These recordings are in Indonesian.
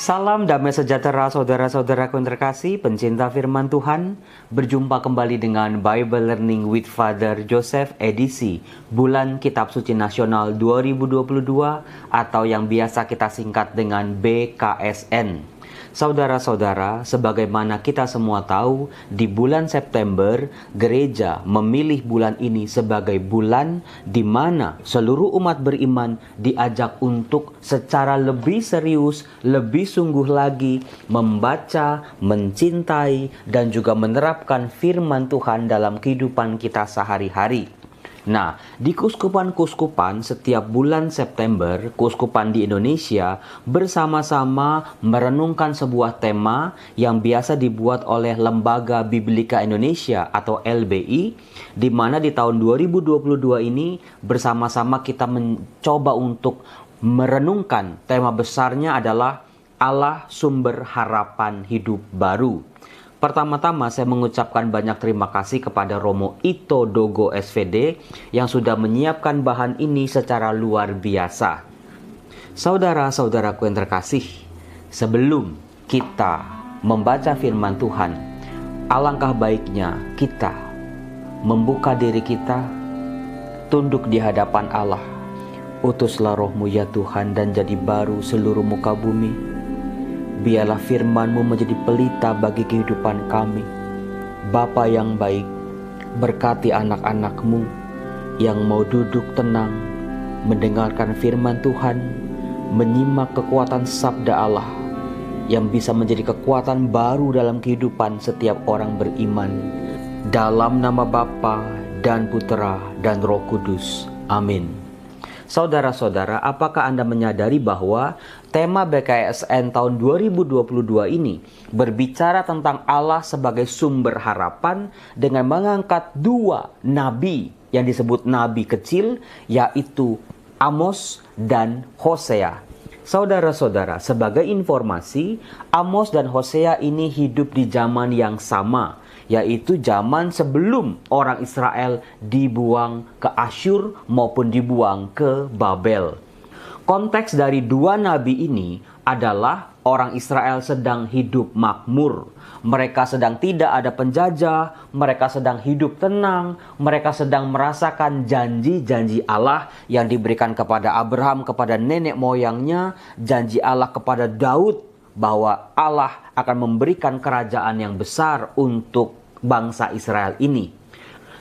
Salam damai sejahtera saudara-saudaraku yang terkasih, pencinta firman Tuhan. Berjumpa kembali dengan Bible Learning with Father Joseph edisi Bulan Kitab Suci Nasional 2022 atau yang biasa kita singkat dengan BKSN. Saudara-saudara, sebagaimana kita semua tahu, di bulan September, gereja memilih bulan ini sebagai bulan di mana seluruh umat beriman diajak untuk secara lebih serius, lebih sungguh lagi membaca, mencintai, dan juga menerapkan firman Tuhan dalam kehidupan kita sehari-hari. Nah, di kuskupan-kuskupan setiap bulan September, kuskupan di Indonesia bersama-sama merenungkan sebuah tema yang biasa dibuat oleh Lembaga Biblika Indonesia atau LBI, di mana di tahun 2022 ini bersama-sama kita mencoba untuk merenungkan tema besarnya adalah Allah sumber harapan hidup baru. Pertama-tama saya mengucapkan banyak terima kasih kepada Romo Ito Dogo SVD yang sudah menyiapkan bahan ini secara luar biasa. Saudara-saudaraku yang terkasih, sebelum kita membaca firman Tuhan, alangkah baiknya kita membuka diri kita, tunduk di hadapan Allah. Utuslah roh-Mu ya Tuhan dan jadi baru seluruh muka bumi. Biarlah firman-Mu menjadi pelita bagi kehidupan kami. Bapa yang baik, berkati anak-anak-Mu yang mau duduk tenang, mendengarkan firman Tuhan, menyimak kekuatan sabda Allah yang bisa menjadi kekuatan baru dalam kehidupan setiap orang beriman. Dalam nama Bapa dan Putera dan Roh Kudus. Amin. Saudara-saudara, apakah Anda menyadari bahwa tema BKSN tahun 2022 ini berbicara tentang Allah sebagai sumber harapan dengan mengangkat dua nabi yang disebut nabi kecil, yaitu Amos dan Hosea. Saudara-saudara, sebagai informasi, Amos dan Hosea ini hidup di zaman yang sama, yaitu zaman sebelum orang Israel dibuang ke Asyur maupun dibuang ke Babel. Konteks dari dua nabi ini adalah orang Israel sedang hidup makmur. Mereka sedang tidak ada penjajah, mereka sedang hidup tenang, mereka sedang merasakan janji-janji Allah yang diberikan kepada Abraham, kepada nenek moyangnya, janji Allah kepada Daud, bahwa Allah akan memberikan kerajaan yang besar untuk bangsa Israel ini.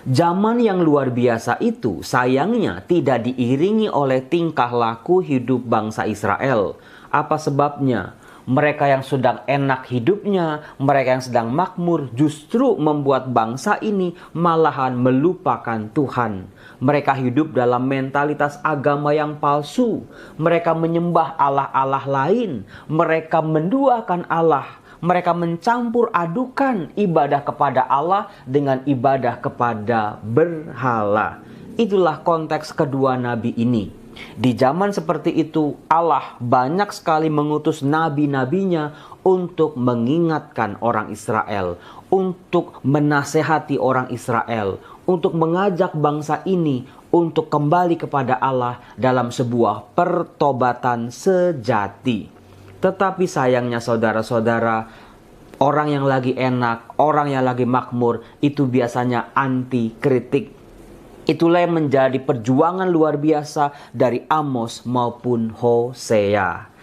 Zaman yang luar biasa itu sayangnya tidak diiringi oleh tingkah laku hidup bangsa Israel. Apa sebabnya? Mereka yang sedang enak hidupnya, mereka yang sedang makmur justru membuat bangsa ini malahan melupakan Tuhan. Mereka hidup dalam mentalitas agama yang palsu. Mereka menyembah Allah-Allah lain. Mereka menduakan Allah. Mereka mencampur adukan ibadah kepada Allah dengan ibadah kepada berhala. Itulah konteks kedua nabi ini. Di zaman seperti itu, Allah banyak sekali mengutus nabi-nabinya untuk mengingatkan orang Israel, untuk menasehati orang Israel, untuk mengajak bangsa ini untuk kembali kepada Allah dalam sebuah pertobatan sejati. Tetapi sayangnya saudara-saudara, orang yang lagi enak, orang yang lagi makmur, itu biasanya anti kritik. Itulah yang menjadi perjuangan luar biasa dari Amos maupun Hosea.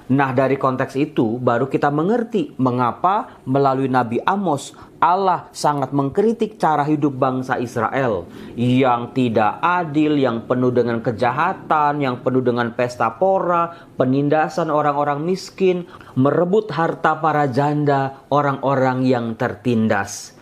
Nah, dari konteks itu baru kita mengerti mengapa melalui Nabi Amos Allah sangat mengkritik cara hidup bangsa Israel yang tidak adil, yang penuh dengan kejahatan, yang penuh dengan pesta pora, penindasan orang-orang miskin, merebut harta para janda, orang-orang yang tertindas.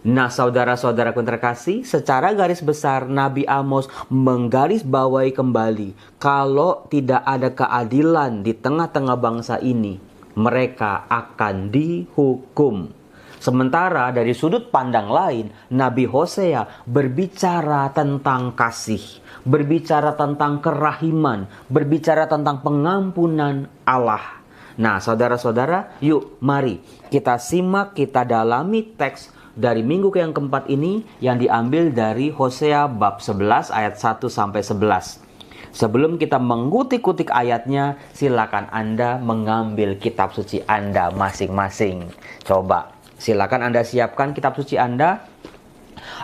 Nah, saudara-saudaraku yang terkasih, secara garis besar Nabi Amos menggarisbawahi kembali kalau tidak ada keadilan di tengah-tengah bangsa ini, mereka akan dihukum. Sementara dari sudut pandang lain, Nabi Hosea berbicara tentang kasih, berbicara tentang kerahiman, berbicara tentang pengampunan Allah. Nah, saudara-saudara, yuk mari kita simak, kita dalami teks dari minggu yang keempat ini yang diambil dari Hosea bab 11 ayat 1 sampai 11. Sebelum kita mengutik-utik ayatnya, silakan Anda mengambil kitab suci Anda masing-masing. Coba, silakan Anda siapkan kitab suci Anda.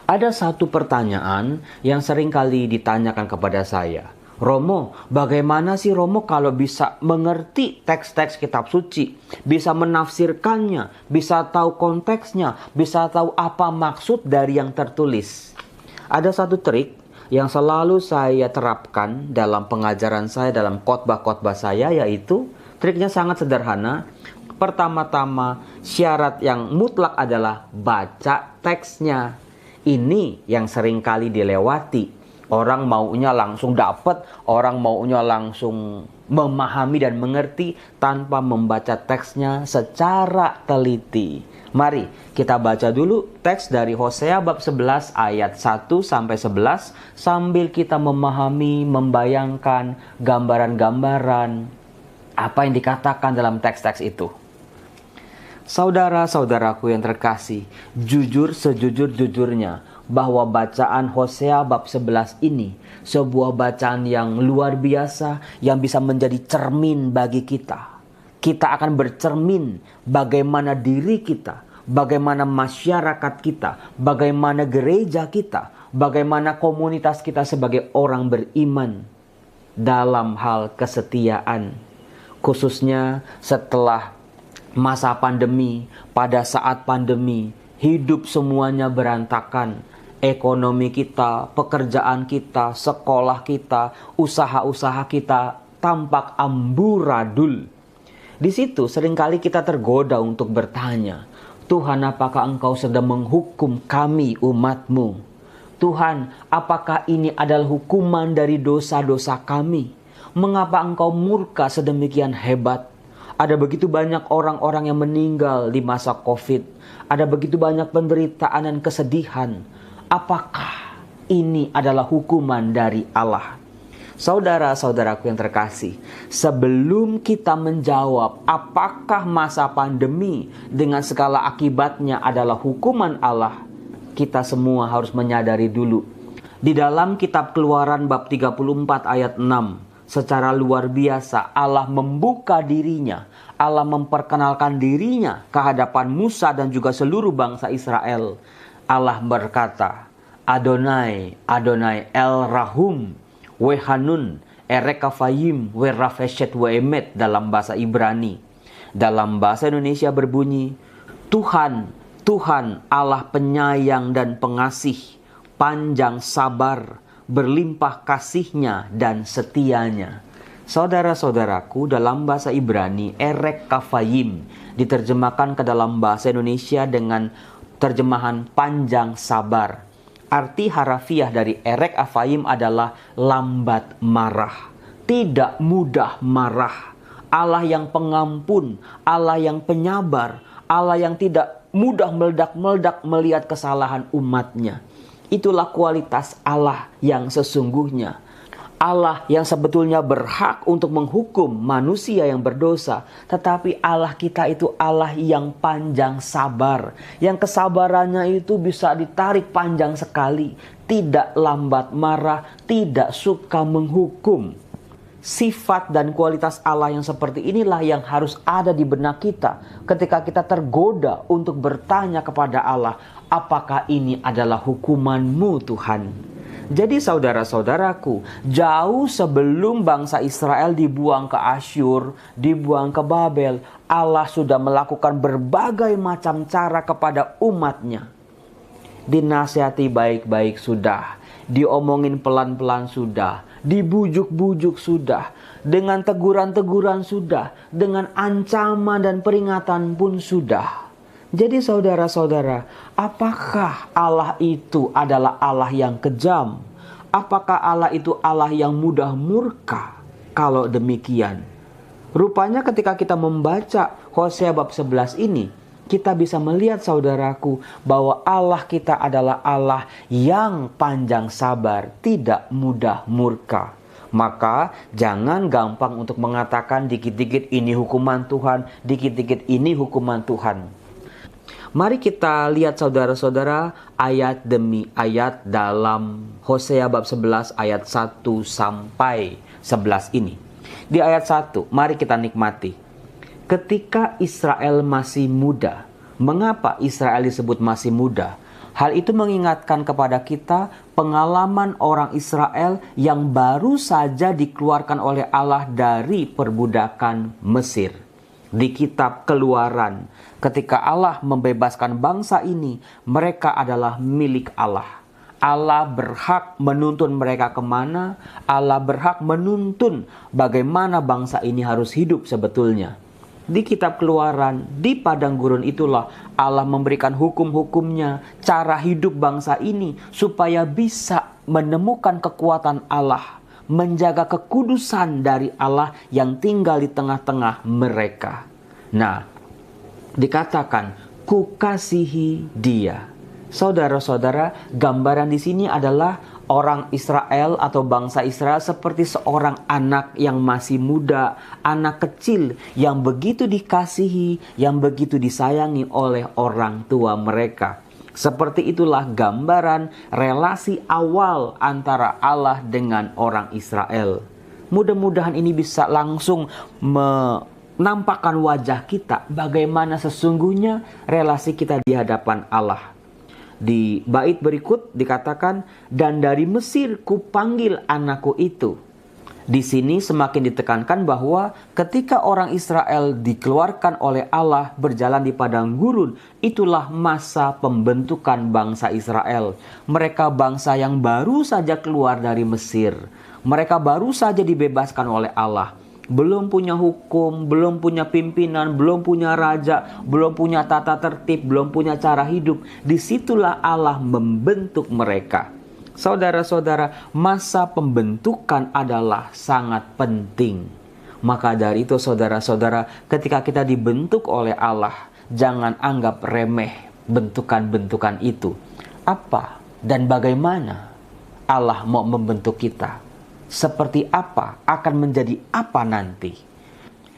Ada satu pertanyaan yang sering kali ditanyakan kepada saya. Romo, bagaimana sih Romo kalau bisa mengerti teks-teks kitab suci, bisa menafsirkannya, bisa tahu konteksnya, bisa tahu apa maksud dari yang tertulis? Ada satu trik yang selalu saya terapkan dalam pengajaran saya, dalam khotbah-khotbah saya, yaitu triknya sangat sederhana. Pertama-tama, syarat yang mutlak adalah baca teksnya. Ini yang sering kali dilewati. Orang maunya langsung dapat, orang maunya langsung memahami dan mengerti tanpa membaca teksnya secara teliti. Mari kita baca dulu teks dari Hosea bab 11 ayat 1 sampai 11 sambil kita memahami, membayangkan gambaran-gambaran apa yang dikatakan dalam teks-teks itu. Saudara-saudaraku yang terkasih, jujur sejujur-jujurnya bahwa bacaan Hosea bab 11 ini sebuah bacaan yang luar biasa yang bisa menjadi cermin bagi kita. Kita akan bercermin bagaimana diri kita, bagaimana masyarakat kita, bagaimana gereja kita, bagaimana komunitas kita sebagai orang beriman dalam hal kesetiaan. Khususnya setelah masa pandemi, pada saat pandemi, hidup semuanya berantakan. Ekonomi kita, pekerjaan kita, sekolah kita, usaha-usaha kita tampak amburadul. Di situ seringkali kita tergoda untuk bertanya, Tuhan, apakah Engkau sedang menghukum kami umat-Mu? Tuhan, apakah ini adalah hukuman dari dosa-dosa kami? Mengapa Engkau murka sedemikian hebat? Ada begitu banyak orang-orang yang meninggal di masa COVID. Ada begitu banyak penderitaan dan kesedihan. Apakah ini adalah hukuman dari Allah? Saudara-saudaraku yang terkasih, sebelum kita menjawab apakah masa pandemi dengan segala akibatnya adalah hukuman Allah, kita semua harus menyadari dulu. Di dalam kitab Keluaran bab 34 ayat 6, secara luar biasa Allah membuka dirinya, Allah memperkenalkan dirinya ke hadapan Musa dan juga seluruh bangsa Israel. Allah berkata, Adonai, Adonai El Rahum, Wehanun, Erekafayim, Werafeshet Weemet dalam bahasa Ibrani. Dalam bahasa Indonesia berbunyi, Tuhan, Tuhan Allah penyayang dan pengasih, panjang sabar, berlimpah kasihnya dan setianya. Saudara-saudaraku, dalam bahasa Ibrani, Erek Kafayim diterjemahkan ke dalam bahasa Indonesia dengan terjemahan panjang sabar. Arti harafiah dari Erek Kafayim adalah lambat marah, tidak mudah marah. Allah yang pengampun, Allah yang penyabar, Allah yang tidak mudah meledak-meledak melihat kesalahan umatnya. Itulah kualitas Allah yang sesungguhnya. Allah yang sebetulnya berhak untuk menghukum manusia yang berdosa. Tetapi Allah kita itu Allah yang panjang sabar. Yang kesabarannya itu bisa ditarik panjang sekali. Tidak lambat marah, tidak suka menghukum. Sifat dan kualitas Allah yang seperti inilah yang harus ada di benak kita ketika kita tergoda untuk bertanya kepada Allah, apakah ini adalah hukuman-Mu Tuhan? Jadi saudara-saudaraku, jauh sebelum bangsa Israel dibuang ke Asyur, dibuang ke Babel, Allah sudah melakukan berbagai macam cara kepada umatnya. Dinasihati baik-baik sudah, diomongin pelan-pelan sudah, dibujuk-bujuk sudah, dengan teguran-teguran sudah, dengan ancaman dan peringatan pun sudah. Jadi saudara-saudara, apakah Allah itu adalah Allah yang kejam? Apakah Allah itu Allah yang mudah murka? Kalau demikian, rupanya ketika kita membaca Hosea bab 11 ini, kita bisa melihat saudaraku bahwa Allah kita adalah Allah yang panjang sabar, tidak mudah murka. Maka jangan gampang untuk mengatakan dikit-dikit ini hukuman Tuhan, dikit-dikit ini hukuman Tuhan. Mari kita lihat saudara-saudara ayat demi ayat dalam Hosea bab 11 ayat 1 sampai 11 ini. Di ayat 1, mari kita nikmati. Ketika Israel masih muda. Mengapa Israel disebut masih muda? Hal itu mengingatkan kepada kita pengalaman orang Israel yang baru saja dikeluarkan oleh Allah dari perbudakan Mesir. Di kitab Keluaran, ketika Allah membebaskan bangsa ini, mereka adalah milik Allah. Allah berhak menuntun mereka kemana, Allah berhak menuntun bagaimana bangsa ini harus hidup sebetulnya. Di kitab Keluaran, di padang gurun itulah Allah memberikan hukum-hukumnya, cara hidup bangsa ini supaya bisa menemukan kekuatan Allah, menjaga kekudusan dari Allah yang tinggal di tengah-tengah mereka. Nah, dikatakan, kukasihi dia. Saudara-saudara, gambaran di sini adalah orang Israel atau bangsa Israel seperti seorang anak yang masih muda, anak kecil yang begitu dikasihi, yang begitu disayangi oleh orang tua mereka. Seperti itulah gambaran relasi awal antara Allah dengan orang Israel. Mudah-mudahan ini bisa langsung menampakkan wajah kita bagaimana sesungguhnya relasi kita di hadapan Allah. Di bait berikut dikatakan, dan dari Mesir kupanggil anakku itu. Di sini semakin ditekankan bahwa ketika orang Israel dikeluarkan oleh Allah berjalan di padang gurun, itulah masa pembentukan bangsa Israel. Mereka bangsa yang baru saja keluar dari Mesir. Mereka baru saja dibebaskan oleh Allah. Belum punya hukum, belum punya pimpinan, belum punya raja, belum punya tata tertib, belum punya cara hidup. Disitulah Allah membentuk mereka. Saudara-saudara, masa pembentukan adalah sangat penting. Maka dari itu saudara-saudara, ketika kita dibentuk oleh Allah, jangan anggap remeh bentukan-bentukan itu. Apa dan bagaimana Allah mau membentuk kita? Seperti apa, akan menjadi apa nanti?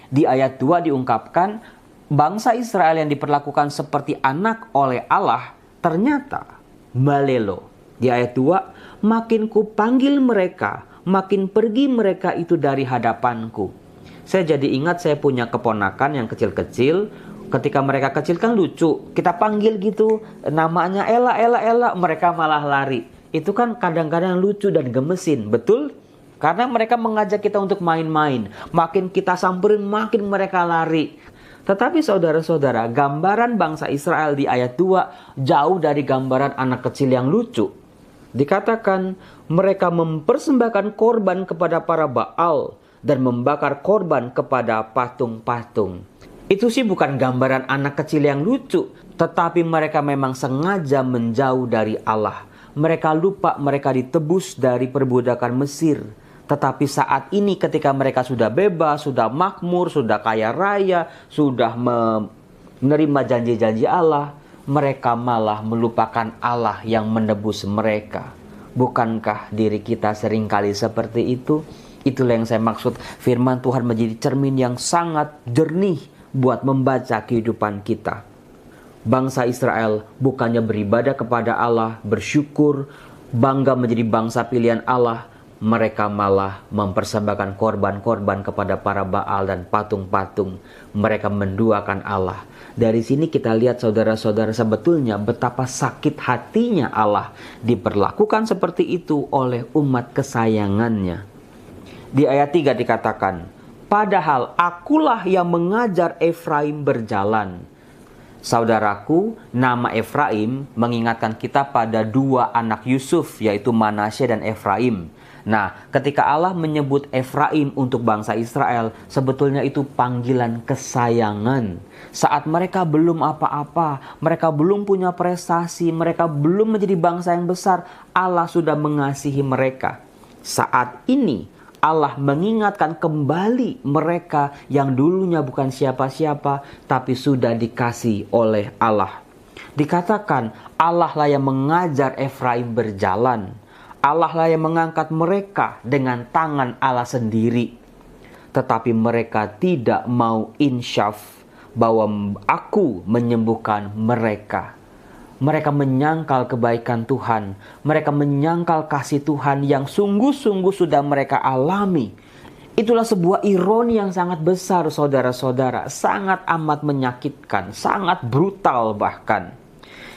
Di ayat 2 diungkapkan, bangsa Israel yang diperlakukan seperti anak oleh Allah, ternyata malelo. Di ayat 2, makin ku panggil mereka, makin pergi mereka itu dari hadapanku. Saya jadi ingat saya punya keponakan yang kecil-kecil. Ketika mereka kecil kan lucu, kita panggil gitu, namanya Ella, Ella, Ella, mereka malah lari. Itu kan kadang-kadang lucu dan gemesin, betul? Karena mereka mengajak kita untuk main-main. Makin kita samperin, makin mereka lari. Tetapi saudara-saudara, gambaran bangsa Israel di ayat 2 jauh dari gambaran anak kecil yang lucu. Dikatakan mereka mempersembahkan korban kepada para Baal dan membakar korban kepada patung-patung. Itu sih bukan gambaran anak kecil yang lucu, tetapi mereka memang sengaja menjauh dari Allah. Mereka lupa mereka ditebus dari perbudakan Mesir. Tetapi saat ini ketika mereka sudah bebas, sudah makmur, sudah kaya raya, sudah menerima janji-janji Allah, mereka malah melupakan Allah yang menebus mereka. Bukankah diri kita seringkali seperti itu? Itulah yang saya maksud, firman Tuhan menjadi cermin yang sangat jernih buat membaca kehidupan kita. Bangsa Israel bukannya beribadah kepada Allah, bersyukur, bangga menjadi bangsa pilihan Allah, mereka malah mempersembahkan korban-korban kepada para Baal dan patung-patung. Mereka menduakan Allah. Dari sini kita lihat saudara-saudara sebetulnya betapa sakit hatinya Allah diperlakukan seperti itu oleh umat kesayangannya. Di ayat 3 dikatakan, padahal akulah yang mengajar Efraim berjalan. Saudaraku, nama Efraim mengingatkan kita pada dua anak Yusuf, yaitu Manasye dan Efraim. Nah, ketika Allah menyebut Efraim untuk bangsa Israel, sebetulnya itu panggilan kesayangan. Saat mereka belum apa-apa, mereka belum punya prestasi, mereka belum menjadi bangsa yang besar, Allah sudah mengasihi mereka. Saat ini, Allah mengingatkan kembali mereka yang dulunya bukan siapa-siapa, tapi sudah dikasih oleh Allah. Dikatakan, Allah lah yang mengajar Efraim berjalan. Allah lah yang mengangkat mereka dengan tangan Allah sendiri. Tetapi mereka tidak mau insyaf bahwa aku menyembuhkan mereka. Mereka menyangkal kebaikan Tuhan. Mereka menyangkal kasih Tuhan yang sungguh-sungguh sudah mereka alami. Itulah sebuah ironi yang sangat besar, saudara-saudara. Sangat amat menyakitkan, sangat brutal bahkan.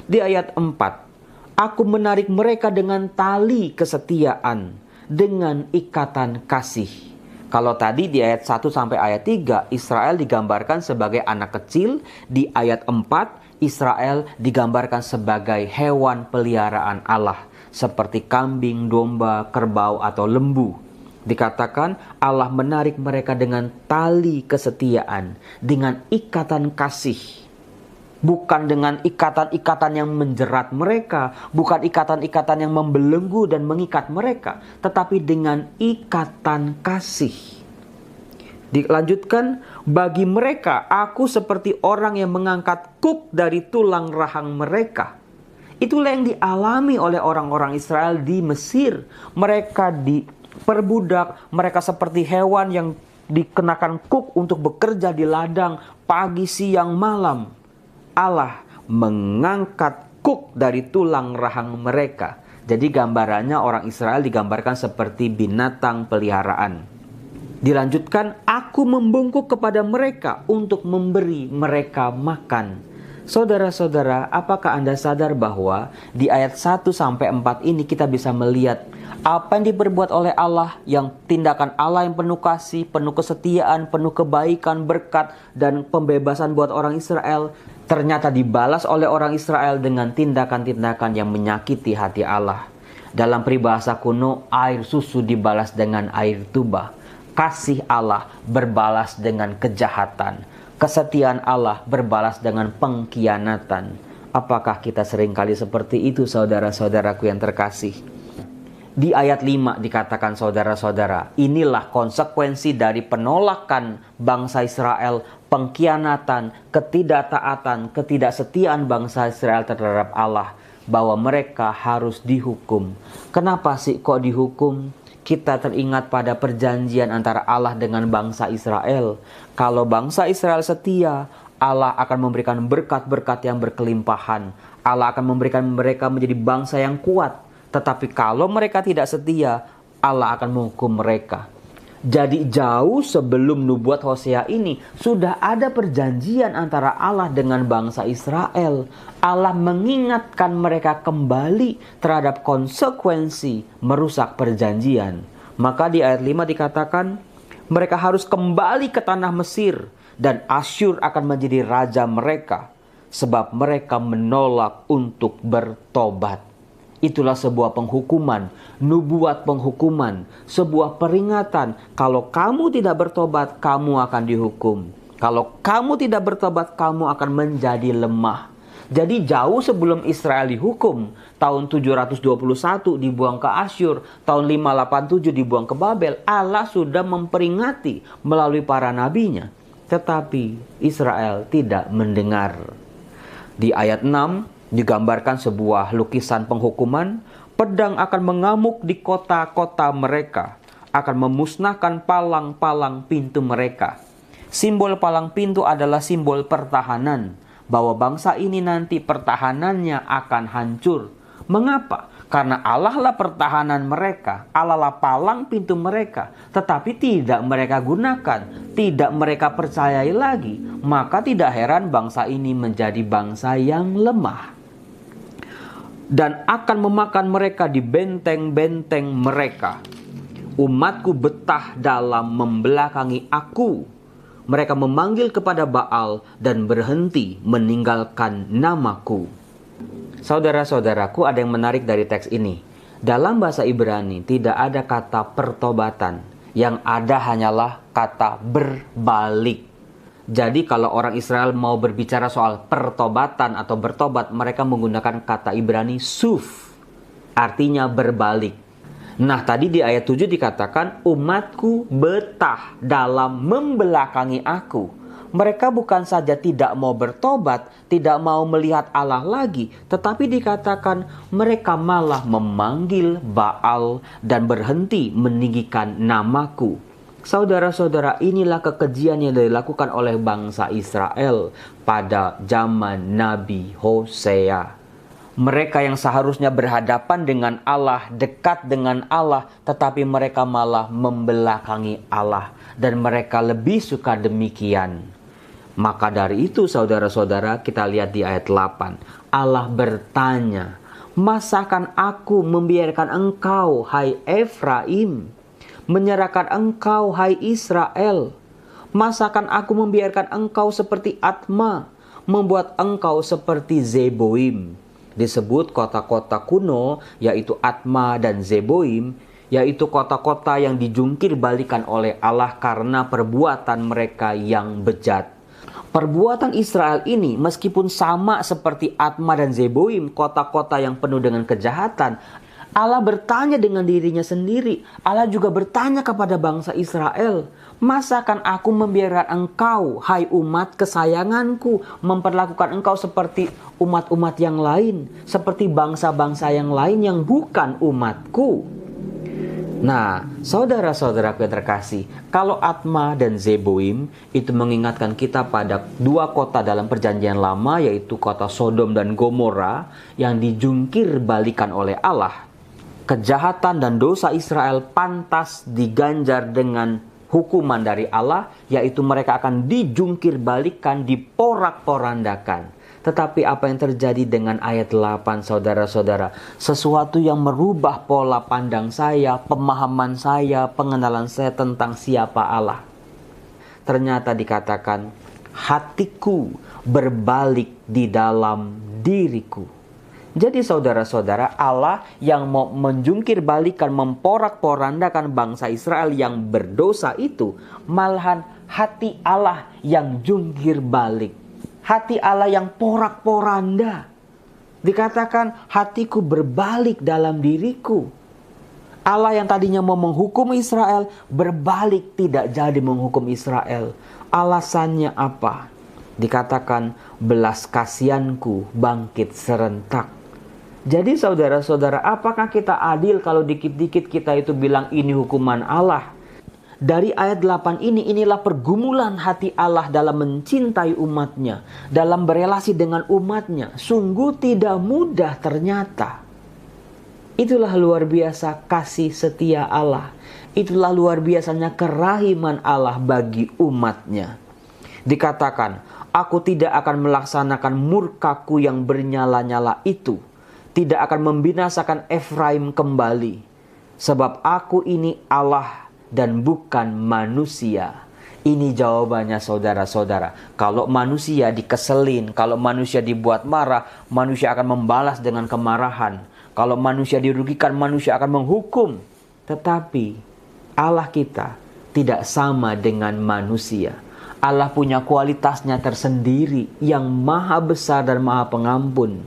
Di ayat 4, aku menarik mereka dengan tali kesetiaan, dengan ikatan kasih. Kalau tadi di ayat 1 sampai ayat 3, Israel digambarkan sebagai anak kecil. Di ayat 4, Israel digambarkan sebagai hewan peliharaan Allah, seperti kambing, domba, kerbau, atau lembu. Dikatakan Allah menarik mereka dengan tali kesetiaan, dengan ikatan kasih. Bukan dengan ikatan-ikatan yang menjerat mereka, bukan ikatan-ikatan yang membelenggu dan mengikat mereka, tetapi dengan ikatan kasih. Dilanjutkan, bagi mereka aku seperti orang yang mengangkat kuk dari tulang rahang mereka. Itulah yang dialami oleh orang-orang Israel di Mesir. Mereka diperbudak, mereka seperti hewan yang dikenakan kuk untuk bekerja di ladang pagi, siang, malam. Allah mengangkat kuk dari tulang rahang mereka. Jadi gambarannya orang Israel digambarkan seperti binatang peliharaan. Dilanjutkan, aku membungkuk kepada mereka untuk memberi mereka makan. Saudara-saudara, apakah Anda sadar bahwa di ayat 1 sampai 4 ini kita bisa melihat apa yang diperbuat oleh Allah, yang tindakan Allah yang penuh kasih, penuh kesetiaan, penuh kebaikan, berkat, dan pembebasan buat orang Israel, ternyata dibalas oleh orang Israel dengan tindakan-tindakan yang menyakiti hati Allah. Dalam peribahasa kuno, air susu dibalas dengan air tuba. Kasih Allah berbalas dengan kejahatan. Kesetiaan Allah berbalas dengan pengkhianatan. Apakah kita seringkali seperti itu, saudara-saudaraku yang terkasih? Di ayat 5 dikatakan, saudara-saudara, inilah konsekuensi dari penolakan bangsa Israel, pengkhianatan, ketidaktaatan, ketidaksetiaan bangsa Israel terhadap Allah, bahwa mereka harus dihukum. Kenapa sih kok dihukum? Kita teringat pada perjanjian antara Allah dengan bangsa Israel. Kalau bangsa Israel setia, Allah akan memberikan berkat-berkat yang berkelimpahan. Allah akan memberikan mereka menjadi bangsa yang kuat. Tetapi kalau mereka tidak setia, Allah akan menghukum mereka. Jadi jauh sebelum nubuat Hosea ini, sudah ada perjanjian antara Allah dengan bangsa Israel. Allah mengingatkan mereka kembali terhadap konsekuensi merusak perjanjian. Maka di ayat 5 dikatakan, mereka harus kembali ke tanah Mesir, dan Asyur akan menjadi raja mereka, sebab mereka menolak untuk bertobat. Itulah sebuah penghukuman, nubuat penghukuman, sebuah peringatan. Kalau kamu tidak bertobat, kamu akan dihukum. Kalau kamu tidak bertobat, kamu akan menjadi lemah. Jadi jauh sebelum Israel dihukum, tahun 721 dibuang ke Asyur, tahun 587 dibuang ke Babel, Allah sudah memperingati melalui para nabinya. Tetapi Israel tidak mendengar. Di ayat 6 digambarkan sebuah lukisan penghukuman. Pedang akan mengamuk di kota-kota mereka, akan memusnahkan palang-palang pintu mereka. Simbol palang pintu adalah simbol pertahanan, bahwa bangsa ini nanti pertahanannya akan hancur. Mengapa? Karena Allah lah pertahanan mereka, Allah lah palang pintu mereka, tetapi tidak mereka gunakan, tidak mereka percayai lagi. Maka tidak heran bangsa ini menjadi bangsa yang lemah. Dan akan memakan mereka di benteng-benteng mereka. Umatku betah dalam membelakangi aku. Mereka memanggil kepada Baal dan berhenti meninggalkan namaku. Saudara-saudaraku, ada yang menarik dari teks ini. Dalam bahasa Ibrani tidak ada kata pertobatan. Yang ada hanyalah kata berbalik. Jadi kalau orang Israel mau berbicara soal pertobatan atau bertobat, mereka menggunakan kata Ibrani suf, artinya berbalik. Nah, tadi di ayat 7 dikatakan, umatku betah dalam membelakangi aku. Mereka bukan saja tidak mau bertobat, tidak mau melihat Allah lagi, tetapi dikatakan mereka malah memanggil Baal dan berhenti meninggikan namaku. Saudara-saudara, inilah kekejian yang dilakukan oleh bangsa Israel pada zaman Nabi Hosea. Mereka yang seharusnya berhadapan dengan Allah, dekat dengan Allah, tetapi mereka malah membelakangi Allah. Dan mereka lebih suka demikian. Maka dari itu saudara-saudara, kita lihat di ayat 8. Allah bertanya, "Masakan aku membiarkan engkau, hai Efraim? Menyerahkan engkau, hai Israel? Masakan aku membiarkan engkau seperti Atma, membuat engkau seperti Zeboim?" Disebut kota-kota kuno, yaitu Atma dan Zeboim, yaitu kota-kota yang dijungkir balikan oleh Allah karena perbuatan mereka yang bejat. Perbuatan Israel ini meskipun sama seperti Atma dan Zeboim, kota-kota yang penuh dengan kejahatan, Allah bertanya dengan dirinya sendiri. Allah juga bertanya kepada bangsa Israel, "Masakan aku membiarkan engkau, hai umat kesayanganku, memperlakukan engkau seperti umat-umat yang lain, seperti bangsa-bangsa yang lain yang bukan umatku?" Nah, saudara-saudaraku yang terkasih, kalau Atma dan Zeboim itu mengingatkan kita pada dua kota dalam perjanjian lama, yaitu kota Sodom dan Gomora yang dijungkir balikan oleh Allah. Kejahatan dan dosa Israel pantas diganjar dengan hukuman dari Allah, yaitu mereka akan dijungkir balikan, diporak-porandakan. Tetapi apa yang terjadi dengan ayat 8, saudara-saudara? Sesuatu yang merubah pola pandang saya, pemahaman saya, pengenalan saya tentang siapa Allah. Ternyata dikatakan, hatiku berbalik di dalam diriku. Jadi saudara-saudara, Allah yang mau menjungkir balikan, memporak-porandakan bangsa Israel yang berdosa itu, malahan hati Allah yang jungkir balik. Hati Allah yang porak-poranda. Dikatakan, hatiku berbalik dalam diriku. Allah yang tadinya mau menghukum Israel, berbalik tidak jadi menghukum Israel. Alasannya apa? Dikatakan, belas kasihanku bangkit serentak. Jadi saudara-saudara, apakah kita adil kalau dikit-dikit kita itu bilang ini hukuman Allah? Dari ayat 8 ini, inilah pergumulan hati Allah dalam mencintai umatnya, dalam berelasi dengan umatnya. Sungguh tidak mudah ternyata. Itulah luar biasa kasih setia Allah. Itulah luar biasanya kerahiman Allah bagi umatnya. Dikatakan, aku tidak akan melaksanakan murkaku yang bernyala-nyala itu. Tidak akan membinasakan Efraim kembali. Sebab aku ini Allah dan bukan manusia. Ini jawabannya saudara-saudara. Kalau manusia dikeselin, kalau manusia dibuat marah, manusia akan membalas dengan kemarahan. Kalau manusia dirugikan, manusia akan menghukum. Tetapi Allah kita tidak sama dengan manusia. Allah punya kualitasnya tersendiri yang maha besar dan maha pengampun.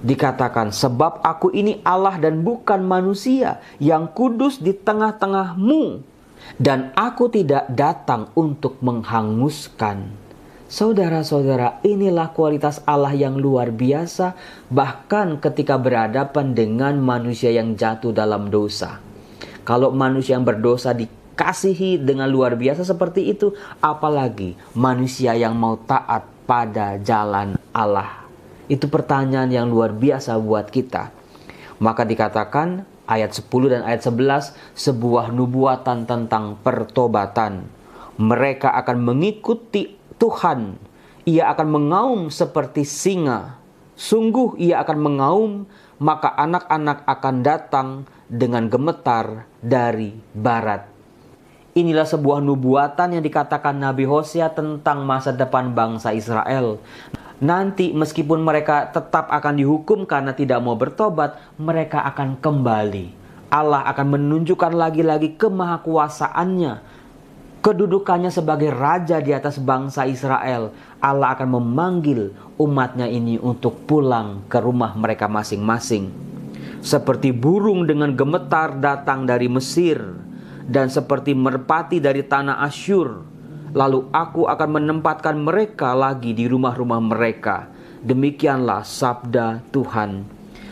Dikatakan, sebab aku ini Allah dan bukan manusia, yang kudus di tengah-tengahmu, dan aku tidak datang untuk menghanguskan. Saudara-saudara, inilah kualitas Allah yang luar biasa, bahkan ketika berhadapan dengan manusia yang jatuh dalam dosa. Kalau manusia yang berdosa dikasihi dengan luar biasa seperti itu, apalagi manusia yang mau taat pada jalan Allah. Itu pertanyaan yang luar biasa buat kita. Maka dikatakan ayat 10 dan ayat 11 sebuah nubuatan tentang pertobatan. Mereka akan mengikuti Tuhan. Ia akan mengaum seperti singa. Sungguh ia akan mengaum, maka anak-anak akan datang dengan gemetar dari barat. Inilah sebuah nubuatan yang dikatakan Nabi Hosea tentang masa depan bangsa Israel. Nanti meskipun mereka tetap akan dihukum karena tidak mau bertobat, mereka akan kembali. Allah akan menunjukkan lagi-lagi kemahakuasaannya, kedudukannya sebagai raja di atas bangsa Israel. Allah akan memanggil umatnya ini untuk pulang ke rumah mereka masing-masing. Seperti burung dengan gemetar datang dari Mesir, dan seperti merpati dari tanah Asyur. Lalu aku akan menempatkan mereka lagi di rumah-rumah mereka. Demikianlah sabda Tuhan.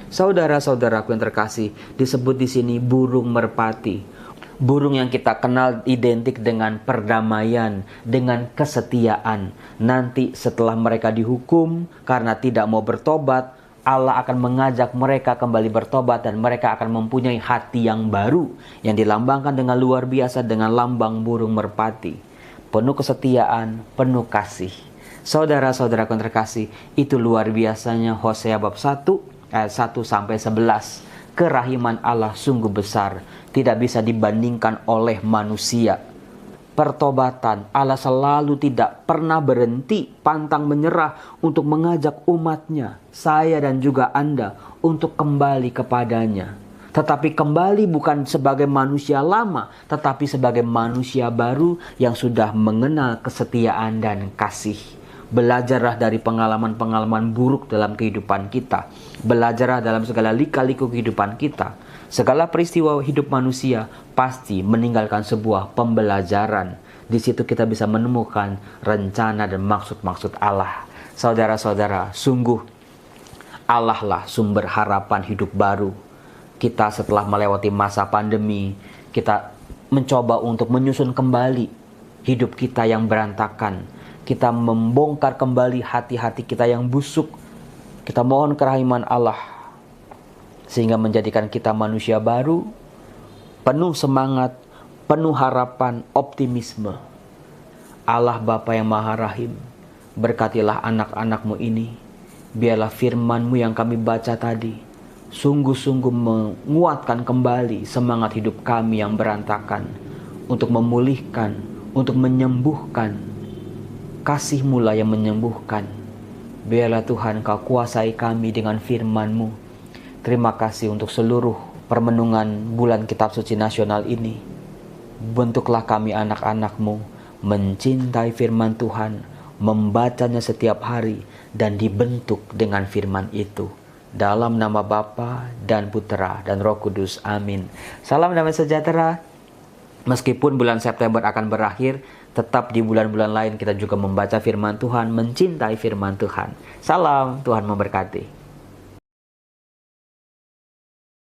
Saudara-saudaraku yang terkasih, disebut di sini burung merpati. Burung yang kita kenal identik dengan perdamaian, dengan kesetiaan. Nanti setelah mereka dihukum karena tidak mau bertobat, Allah akan mengajak mereka kembali bertobat dan mereka akan mempunyai hati yang baru yang dilambangkan dengan luar biasa dengan lambang burung merpati. Penuh kesetiaan, penuh kasih. Saudara-saudara yang terkasih, itu luar biasanya Hosea bab 1 ayat 1 sampai 11. Kerahiman Allah sungguh besar, tidak bisa dibandingkan oleh manusia. Pertobatan, Allah selalu tidak pernah berhenti pantang menyerah untuk mengajak umatnya, saya dan juga Anda, untuk kembali kepadanya. Tetapi kembali bukan sebagai manusia lama, tetapi sebagai manusia baru yang sudah mengenal kesetiaan dan kasih. Belajarlah dari pengalaman-pengalaman buruk dalam kehidupan kita. Belajarlah dalam segala lika-liku kehidupan kita. Segala peristiwa hidup manusia pasti meninggalkan sebuah pembelajaran. Di situ kita bisa menemukan rencana dan maksud-maksud Allah. Saudara-saudara, sungguh Allah lah sumber harapan hidup baru. Kita setelah melewati masa pandemi, kita mencoba untuk menyusun kembali hidup kita yang berantakan. Kita membongkar kembali hati-hati kita yang busuk. Kita mohon kerahiman Allah sehingga menjadikan kita manusia baru, penuh semangat, penuh harapan, optimisme. Allah Bapa yang Maha Rahim, berkatilah anak-anak-Mu ini. Biarlah firman-Mu yang kami baca tadi sungguh-sungguh menguatkan kembali semangat hidup kami yang berantakan, untuk memulihkan, untuk menyembuhkan. Kasih-Mu lah yang menyembuhkan. Biarlah Tuhan Kau kuasai kami dengan firman-Mu. Terima kasih untuk seluruh permenungan bulan Kitab Suci Nasional ini. Bentuklah kami anak-anak-Mu, mencintai firman Tuhan, membacanya setiap hari, dan dibentuk dengan firman itu. Dalam nama Bapa dan Putera dan Roh Kudus. Amin. Salam damai sejahtera. Meskipun bulan September akan berakhir, tetap di bulan-bulan lain kita juga membaca firman Tuhan, mencintai firman Tuhan. Salam, Tuhan memberkati.